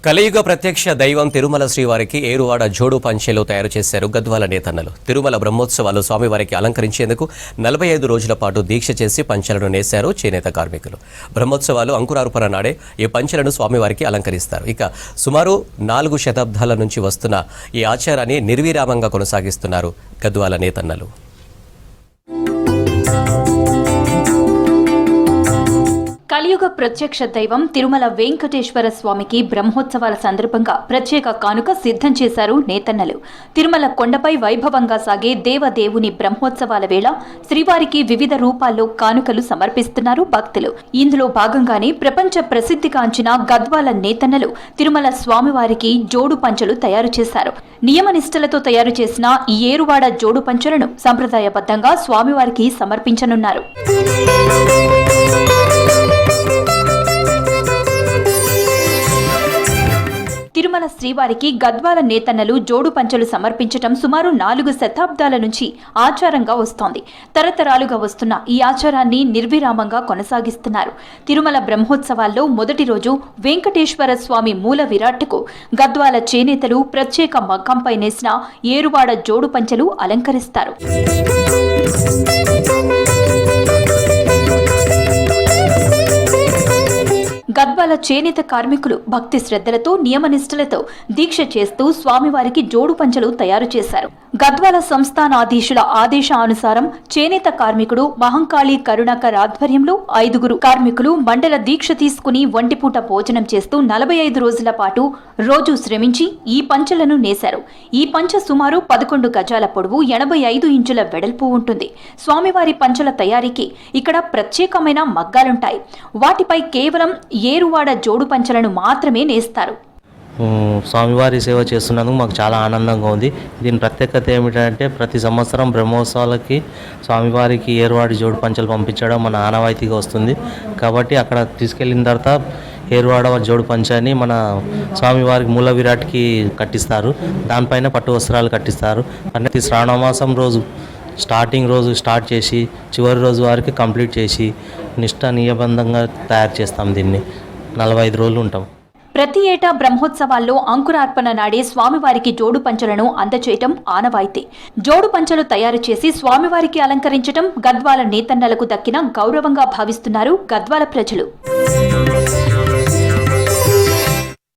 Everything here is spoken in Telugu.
కలియుగ ప్రత్యక్ష దైవం తిరుమల శ్రీవారికి ఏరువాడ జోడు పంచెలు తయారు చేశారు గద్వాల నేతన్నలు. తిరుమల బ్రహ్మోత్సవాలు స్వామివారికి అలంకరించేందుకు 45 రోజుల పాటు దీక్ష చేసి పంచెలను నేశారు చేనేత కార్మికులు. బ్రహ్మోత్సవాలు అంకురార్పణ నాడే ఈ పంచెలను స్వామివారికి అలంకరిస్తారు. ఇక సుమారు 4 శతాబ్దాల నుంచి వస్తున్న ఈ ఆచారాన్ని నిర్విరామంగా కొనసాగిస్తున్నారు గద్వాల నేతన్నలు. కలియుగ ప్రత్యక్ష దైవం తిరుమల వెంకటేశ్వర స్వామికి బ్రహ్మోత్సవాల సందర్భంగా ప్రత్యేక కానుక సిద్ధం చేశారు నేతన్నలు. తిరుమల కొండపై వైభవంగా సాగే దేవదేవుని బ్రహ్మోత్సవాల వేళ శ్రీవారికి వివిధ రూపాల్లో కానుకలు సమర్పిస్తున్నారు భక్తులు. ఇందులో భాగంగానే ప్రపంచ ప్రసిద్ధిగాంచిన గద్వాల నేతన్నలు తిరుమల స్వామివారికి జోడు పంచెలు తయారు చేశారు. నియమనిష్టలతో తయారు చేసిన ఈ ఏరువాడ జోడు పంచెలను సంప్రదాయబద్ధంగా స్వామివారికి సమర్పించనున్నారు. తిరుమల శ్రీవారికి గద్వాల నేతన్నలు జోడు పంచెలు సమర్పించటం సుమారు 4 శతాబ్దాల నుంచి ఆచారంగా వస్తోంది. తరతరాలుగా వస్తున్న ఈ ఆచారాన్ని నిర్విరామంగా కొనసాగిస్తున్నారు. తిరుమల బ్రహ్మోత్సవాల్లో మొదటి రోజు వెంకటేశ్వర స్వామి మూల విరాట్కు గద్వాల చేనేతలు ప్రత్యేక మగ్గంపై నేసిన ఏరువాడ జోడు పంచెలు అలంకరిస్తారు. గద్వాల చేనేత కార్మికులు భక్తి శ్రద్ధలతో నియమనిష్టలతో దీక్ష చేస్తూ స్వామివారికి జోడు పంచెలు తయారు చేశారు. గద్వాల సంస్థానాధీశుల ఆదేశానుసారం చేనేత కార్మికుడు మహంకాళి కరుణాకర్ ఆధ్వర్యంలో 5 కార్మికులు మండల దీక్ష తీసుకుని ఒంటిపూట భోజనం చేస్తూ 45 రోజుల పాటు రోజు శ్రమించి ఈ పంచెలను నేశారు. ఈ పంచె సుమారు 11 గజాల పొడవు, 85 ఇంచుల వెడల్పు ఉంటుంది. స్వామివారి పంచెల తయారీకి ఇక్కడ ప్రత్యేకమైన మగ్గాలుంటాయి. వాటిపై కేవలం ఏరువాడ జోడు పంచెలను మాత్రమే నేస్తారు. స్వామివారి సేవ చేస్తున్నందుకు మాకు చాలా ఆనందంగా ఉంది. దీని ప్రత్యేకత ఏమిటంటే ప్రతి సంవత్సరం బ్రహ్మోత్సవాలకి స్వామివారికి ఏరువాడి జోడు పంచెలు పంపించడం మన ఆనవాయితీగా వస్తుంది. కాబట్టి అక్కడ తీసుకెళ్ళిన తర్వాత ఏరువాడ జోడు పంచని మన స్వామివారికి మూల విరాట్కి కట్టిస్తారు. దానిపైన పట్టు వస్త్రాలు కట్టిస్తారు. ప్రతి శ్రావణమాసం రోజు స్టార్టింగ్ రోజు స్టార్ట్ చేసి చివరి రోజు వారికి కంప్లీట్ చేసి నియమబద్ధంగా తయారు చేస్తాం. దీన్ని 45 రోజులు ఉంటాం. ప్రతి ఏటా బ్రహ్మోత్సవాల్లో అంకురార్పణ నాడే స్వామివారికి జోడు పంచెలను అందచేయటం ఆనవాయితీ. జోడు పంచెలు తయారు చేసి స్వామివారికి అలంకరించటం గద్వాల నేతన్నలకు దక్కిన గౌరవంగా భావిస్తున్నారు గద్వాల ప్రజలు.